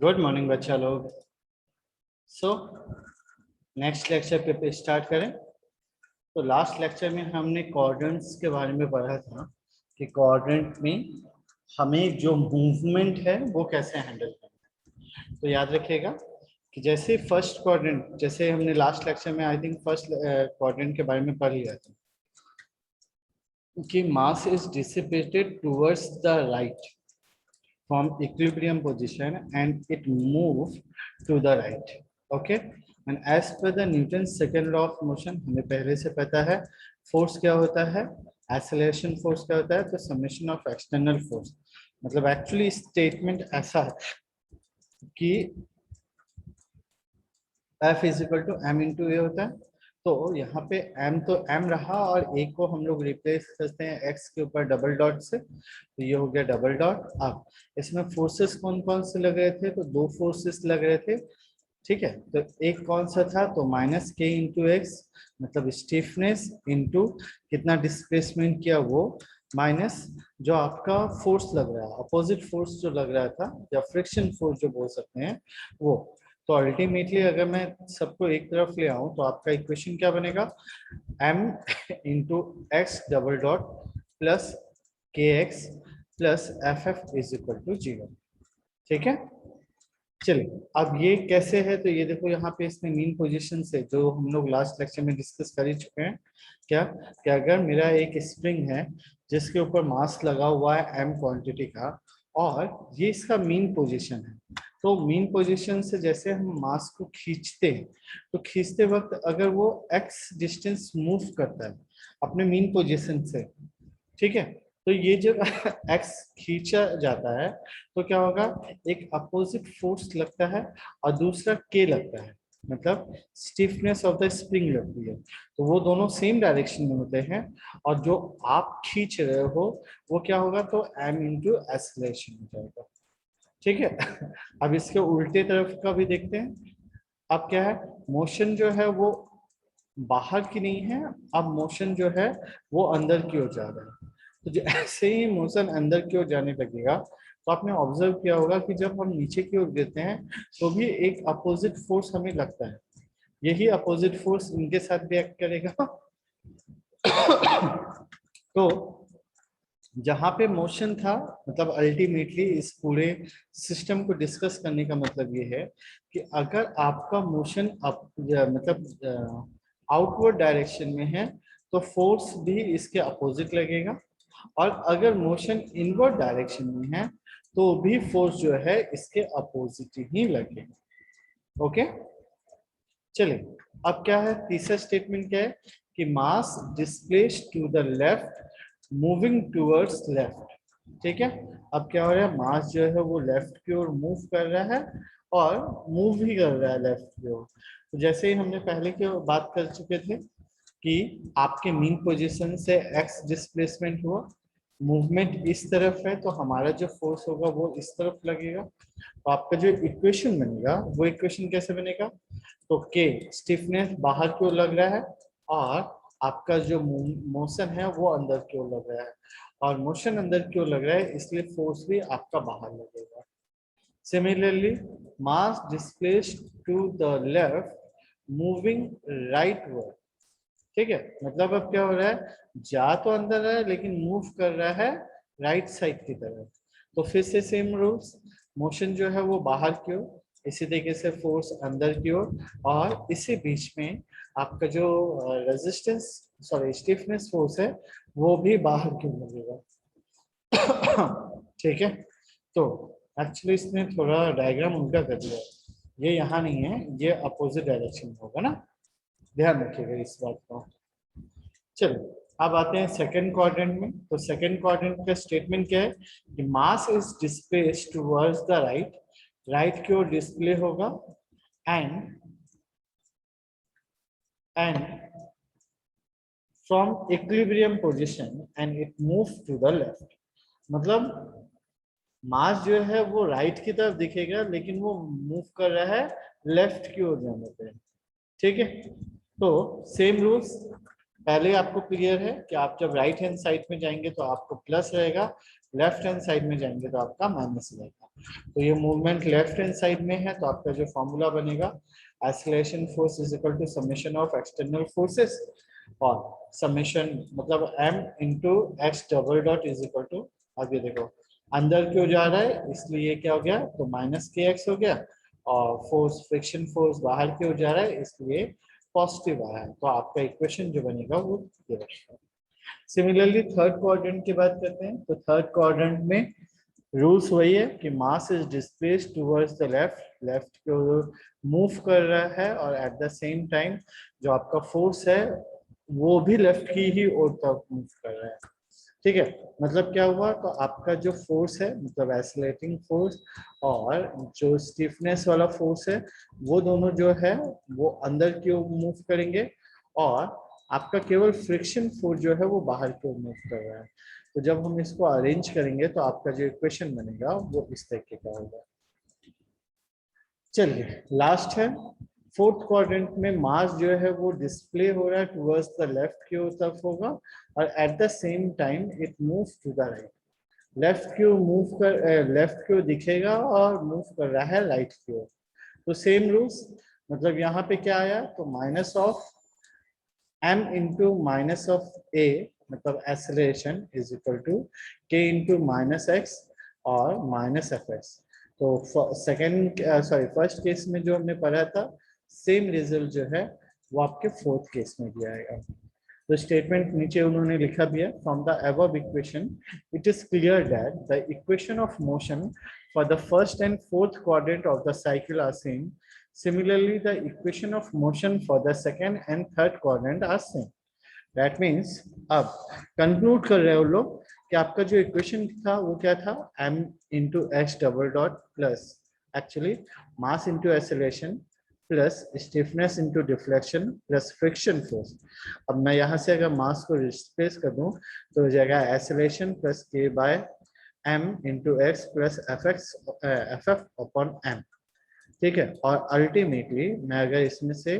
Good morning बच्चा लोग। So next lecture पे स्टार्ट करें। तो लास्ट लेक्चर में हमने क्वाड्रेंट्स के बारे में पढ़ा था कि क्वाड्रेंट में हमें जो मूवमेंट है वो कैसे हैंडल करना है। तो याद रखिएगा कि जैसे फर्स्ट क्वाड्रेंट, जैसे हमने लास्ट लेक्चर में आई थिंक फर्स्ट क्वाड्रेंट के बारे में पढ़ लिया था कि mass is dissipated towards the right from equilibrium position and it move to the right. Okay, and as per the Newton's second law of motion, हमें पहले से पता है फोर्स क्या होता है, एक्सेलरेशन फोर्स क्या होता है, तो समेशन ऑफ एक्सटर्नल फोर्स। मतलब एक्चुअली स्टेटमेंट ऐसा है कि F is equal to m into a होता है। तो यहाँ पे m तो m रहा और a को हम लोग रिप्लेस करते हैं x के ऊपर डबल डॉट से, तो ये हो गया डबल डॉट। अब इसमें फोर्सेस कौन कौन से लग रहे थे, तो दो फोर्सेस लग रहे थे। ठीक है, तो एक कौन सा था, तो माइनस के इंटू एक्स, मतलब स्टिफनेस इंटू कितना डिस्प्लेसमेंट किया वो, माइनस जो आपका फोर्स लग रहा है, अपोजिट फोर्स जो लग रहा था या फ्रिक्शन फोर्स जो बोल सकते हैं वो। तो अल्टीमेटली अगर मैं सबको एक तरफ ले आऊं तो आपका इक्वेशन क्या बनेगा, m into x double dot plus k x plus f f is equal to 0। ठीक है, चलिए अब ये कैसे है, तो ये देखो यहाँ पे इसमें मीन पोजीशन से जो हम लोग लास्ट लेक्चर में डिस्कस कर ही चुके हैं क्या, कि अगर मेरा एक स्प्रिंग है जिसके ऊपर मास लगा हुआ है m क्वांटिटी का और ये इसका मीन पोजीशन है, तो मीन पोजीशन से जैसे हम मास को खींचते हैं तो खींचते वक्त अगर वो x डिस्टेंस मूव करता है अपने मीन पोजीशन से, ठीक है, तो ये जब x खींचा जाता है तो क्या होगा, एक अपोजिट फोर्स लगता है और दूसरा k लगता है, मतलब स्टिफनेस ऑफ द स्प्रिंग लगती है, तो वो दोनों सेम डायरेक्शन में होते हैं और जो आप खींच रहे हो वो क्या होगा, तो m इंटू एक्सेलरेशन हो जाएगा। ठीक है, अब इसके उल्टे तरफ का भी देखते हैं। अब क्या है, मोशन जो है वो बाहर की नहीं है, अब मोशन जो है वो अंदर की ओर जा रहा है। तो जैसे ही मोशन अंदर की ओर जाने लगेगा तो आपने ऑब्जर्व किया होगा कि जब हम नीचे की ओर गिरते हैं तो भी एक अपोजिट फोर्स हमें लगता है, यही अपोजिट फोर्स इनके साथ भी एक्ट करेगा। तो जहां पे मोशन था, मतलब अल्टीमेटली इस पूरे सिस्टम को डिस्कस करने का मतलब ये है कि अगर आपका मोशन मतलब आउटवर्ड डायरेक्शन में है तो फोर्स भी इसके अपोजिट लगेगा, और अगर मोशन इनवर्ड डायरेक्शन में है तो भी फोर्स जो है इसके अपोजिट ही लगेगा। ओके, चलिए अब क्या है, तीसरा स्टेटमेंट क्या है कि mass displaced to the left moving towards left. ठीक है, अब क्या हो रहा है, मास जो है वो लेफ्ट की ओर मूव कर रहा है और मूव भी कर रहा है लेफ्ट की ओर। तो जैसे ही हमने पहले की बात कर चुके थे कि आपके मीन पोजीशन से एक्स डिस्प्लेसमेंट हुआ, मूवमेंट इस तरफ है तो हमारा जो फोर्स होगा वो इस तरफ लगेगा, तो आपका जो इक्वेशन बनेगा वो इक्वेशन कैसे बनेगा, तो के स्टिफनेस बाहर की ओर लग रहा है और आपका जो मोशन है वो अंदर की ओर लग रहा है, और मोशन अंदर की ओर लग रहा है इसलिए फोर्स भी आपका बाहर लगेगा। Similarly mass displaced to the left moving rightward. ठीक है, मतलब अब क्या हो रहा है, जा तो अंदर रहा है लेकिन मूव कर रहा है राइट साइड की तरफ। तो फिर से सेम रूल्स, मोशन जो है वो बाहर की ओर, इसी तरीके से फोर्स अंदर की ओर, और इसी बीच में आपका जो रेजिस्टेंस सॉरी स्टिफनेस फोर्स है वो भी बाहर की ओर लगेगा। ठीक है, तो एक्चुअली इसने थोड़ा डायग्राम उल्टा कर दिया, ये यहाँ नहीं है, ये अपोजिट डायरेक्शन में होगा ना, ध्यान रखिएगा इस बात को। चलो अब आते हैं सेकंड क्वाड्रेंट में। तो सेकंड क्वाड्रेंट का स्टेटमेंट क्या है कि mass is displaced towards the right, right की ओर डिस्प्ले होगा, and from equilibrium position and it move to the left. मतलब मास जो है वो राइट की तरफ दिखेगा लेकिन वो मूव कर रहा है लेफ्ट की ओर जाने पे। ठीक है, तो सेम रूल्स पहले आपको क्लियर है कि आप जब राइट हैंड साइड में जाएंगे तो आपको प्लस रहेगा, लेफ्ट हैंड साइड में जाएंगे तो आपका माइनस रहेगा। तो ये मूवमेंट लेफ्ट हैंड साइड में है, तो आपका जो फॉर्मूला बनेगा acceleration force is equal to summation of external forces और समेशन मतलब m into x double dot is equal to, अब ये देखो अंदर क्यों जा रहा है इसलिए क्या हो गया, तो माइनस के एक्स हो गया, और फोर्स फ्रिक्शन फोर्स बाहर क्यों जा रहा है इसलिए पॉजिटिव आया है। तो आपका इक्वेशन जो बनेगा वो ये रहेगा। सिमिलरली थर्ड क्वाड्रेंट की बात करते हैं, तो थर्ड क्वाड्रेंट में रूल्स वही है कि mass is displaced towards the left, left को मूव कर रहा है और एट द सेम टाइम जो आपका फोर्स है वो भी लेफ्ट की ही ओर तरफ मूव कर रहा है। ठीक है, मतलब क्या हुआ, तो आपका जो फोर्स है मतलब एक्सेलरेटिंग फोर्स और जो स्टिफनेस वाला फोर्स है वो दोनों जो है वो अंदर की ओर मूव करेंगे और आपका केवल फ्रिक्शन फोर्स जो है वो बाहर की ओर मूव कर रहा है। तो जब हम इसको अरेंज करेंगे तो आपका जो इक्वेशन बनेगा वो इस तरीके का होगा। चलिए लास्ट है फोर्थ क्वाड्रेंट में मास जो है वो डिस्प्ले हो रहा है टुवर्ड्स द लेफ्ट की ओर तरफ होगा और at the same time it move to the right. Left की ओर मूव कर लेफ्ट की ओर दिखेगा और मूव कर रहा है राइट की ओर। तो सेम रूल्स, मतलब यहाँ पे क्या आया, तो minus of m into minus of a मतलब acceleration is equal to k into minus x और माइनस एफ एक्स। तो सेकेंड सॉरी फर्स्ट केस में जो हमने पढ़ा था सेम रिजल्ट जो है वो आपके फोर्थ केस में भी आएगा। तो स्टेटमेंट नीचे उन्होंने लिखा भी है, from the above equation it is clear that the equation of motion for the first and fourth quadrant of the cycle are same, similarly the equation of motion for the second and third quadrant are same. That means अब conclude कर रहे हो लोग कि आपका जो equation था वो क्या था, m into x double dot plus actually mass into acceleration plus stiffness into deflection plus friction force. अब मैं यहाँ से अगर मास को रिप्लेस कर दूं तो हो जाएगा acceleration plus k by m into x plus f f upon m। ठीक है, और अल्टीमेटली मैं अगर इसमें से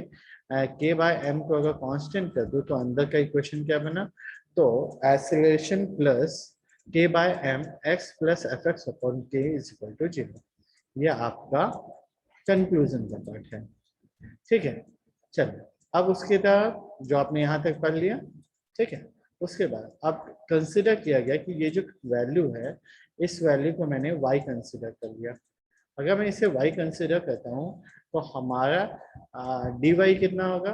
k बाय एम को अगर कांस्टेंट कर दूं तो अंदर का इक्वेशन क्या बना, तो acceleration plus k by m x plus f x upon k is equal to 0। ये आपका कंक्लूजन का पार्ट है। ठीक है, चलिए अब उसके बाद जो आपने यहाँ तक पढ़ लिया, ठीक है, उसके बाद अब कंसिडर किया गया कि ये जो वैल्यू है इस वैल्यू को मैंने y कंसिडर कर लिया। अगर मैं इसे y कंसिडर करता हूँ तो हमारा dy कितना होगा,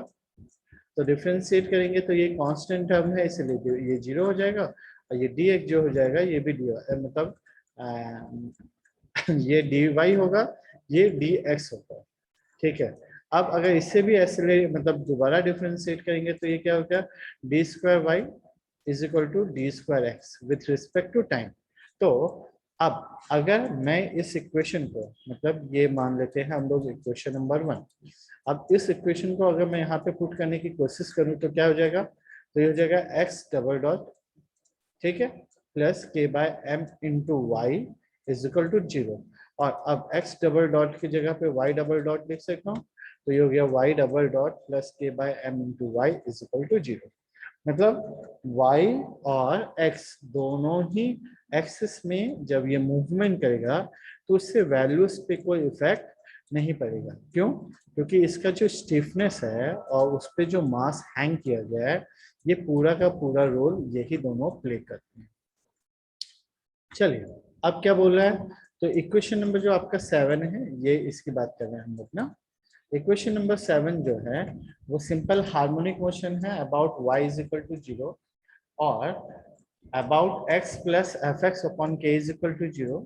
तो डिफरेंशिएट करेंगे तो ये कांस्टेंट टर्म है इसलिए ये 0 हो जाएगा और ये dx जो हो जाएगा ये भी dy मतलब ये dy होगा ये dx होगा। ठीक है, अब अगर इससे भी ऐसे मतलब दोबारा डिफरेंशिएट करेंगे तो ये क्या हो गया, d square y is equal to d square x with respect to time. तो अब अगर मैं इस इक्वेशन को मतलब ये मान लेते हैं हम लोग इक्वेशन नंबर 1, अब इस इक्वेशन को अगर मैं यहाँ पे पुट करने की कोशिश करूँ तो क्या हो जाएगा, तो ये हो जाएगा एक्स डबल डॉट, ठीक है, plus k by m into y is equal to 0। और अब x डबल डॉट की जगह पे y डबल डॉट लिख सकता हूँ, तो ये हो गया y double dot plus k by m into y is equal to 0। मतलब y और x दोनों ही एक्सिस में जब ये मूवमेंट करेगा तो उससे वैल्यूज पे कोई इफेक्ट नहीं पड़ेगा। क्यों? क्योंकि इसका जो स्टिफनेस है और उस पर जो मास हैंग किया गया है ये पूरा का पूरा रोल यही दोनों प्ले करते हैं। चलिए अब क्या बोल रहा है, तो इक्वेशन नंबर जो आपका 7 है ये इसकी बात कर रहे हैं हम लोग ना। इक्वेशन नंबर 7 जो है वो सिंपल हार्मोनिक मोशन है about y is equal to 0 और about x plus f x upon k is equal to 0।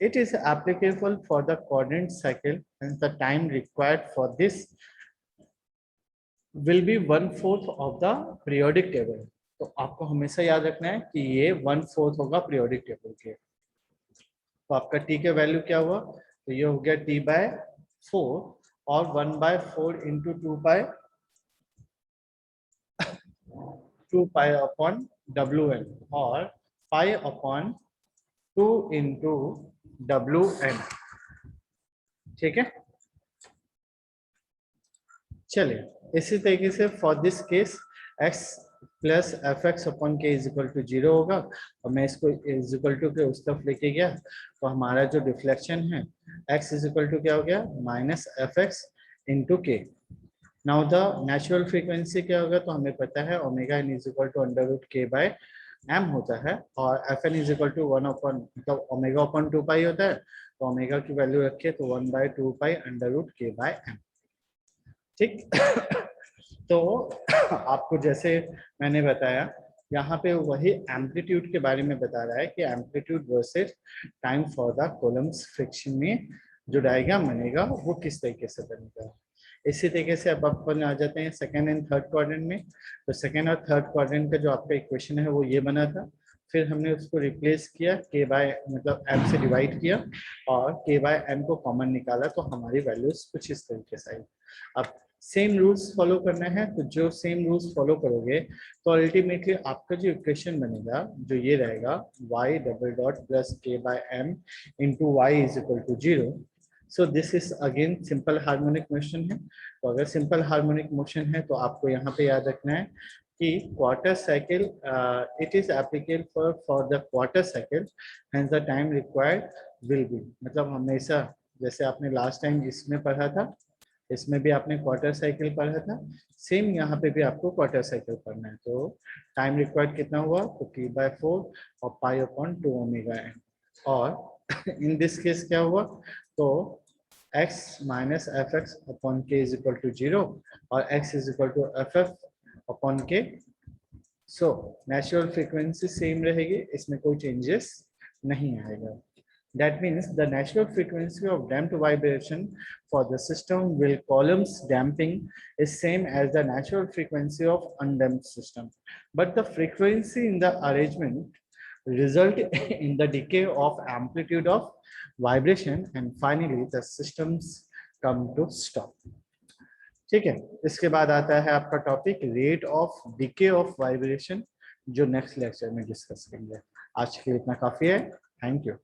It is applicable for the coordinate cycle and the time required for this will be 1/4 of the periodic table। तो आपको हमेशा याद रखना है कि ये 1/4 होगा पीरियोडिक टेबल के। तो आपका t का वैल्यू क्या हुआ, तो ये हो गया t बाय 4 और 1/4 इंटू 2 पाई अपॉन WN और पाई अपॉन 2 इंटू WN। ठीक है, चलिए इसी तरीके से for this case x plus f x upon k is equal to 0 होगा, और मैं इसको इज इक्वल टू के उस तरफ लेके गया तो हमारा जो डिफ्लेक्शन है x इज इक्वल टू क्या हो गया minus f x into k. Now the natural frequency क्या होगा, तो हमें पता है omega n is equal to under root k by m होता है, और f n is equal to 1 upon मतलब ओमेगा अपॉन 2 पाई होता है, तो ओमेगा की वैल्यू रखे तो 1 by 2 pi under root k by m. ठीक तो आपको जैसे मैंने बताया यहाँ पे वही एम्पलीट्यूड के बारे में बता रहा है कि amplitude versus time for the columns friction में जो डायग्राम बनेगा वो किस तरीके से बनेगा। इसी तरीके से अब अपन आ जाते हैं सेकेंड एंड थर्ड क्वाड्रेंट में। तो सेकेंड और थर्ड क्वाड्रेंट का जो आपका इक्वेशन है वो ये बना था, फिर हमने उसको रिप्लेस किया के बाय मतलब एम से डिवाइड किया और के बाय एम को कॉमन निकाला, तो हमारी वैल्यूज कुछ इस तरीके से आई। अब सेम रूल्स फॉलो करना है, तो जो सेम रूल्स फॉलो करोगे तो अल्टीमेटली आपका जो इक्वेशन बनेगा जो ये रहेगा y double dot plus k by m into y is equal to 0। So this is again simple harmonic motion है। तो अगर सिंपल हार्मोनिक मोशन है तो आपको यहाँ पे याद रखना है कि quarter cycle it is applicable for the quarter cycle hence the time required will be, मतलब हमेशा जैसे आपने लास्ट टाइम इसमें पढ़ा था इसमें भी आपने क्वार्टर साइकिल पढ़ा था, सेम यहाँ पे भी आपको क्वार्टर साइकिल पढ़ना है। तो टाइम रिक्वायर्ड कितना हुआ तो t बाय 4 और पाई अपॉन 2 ओमेगा एन, और इन दिस केस क्या हुआ तो x minus f x upon k is equal to 0 और x is equal to f f upon k. So natural frequency same रहेगी, इसमें कोई चेंजेस नहीं आएगा। That means the natural frequency of damped vibration for the system will columns damping is same as the natural frequency of undamped system. But the frequency in the arrangement result in the decay of amplitude of vibration and finally the systems come to stop. ठीक है, इसके बाद आता है आपका topic rate of decay of vibration जो next lecture में discuss करेंगे। आज के लिए इतना काफी है, थैंक यू।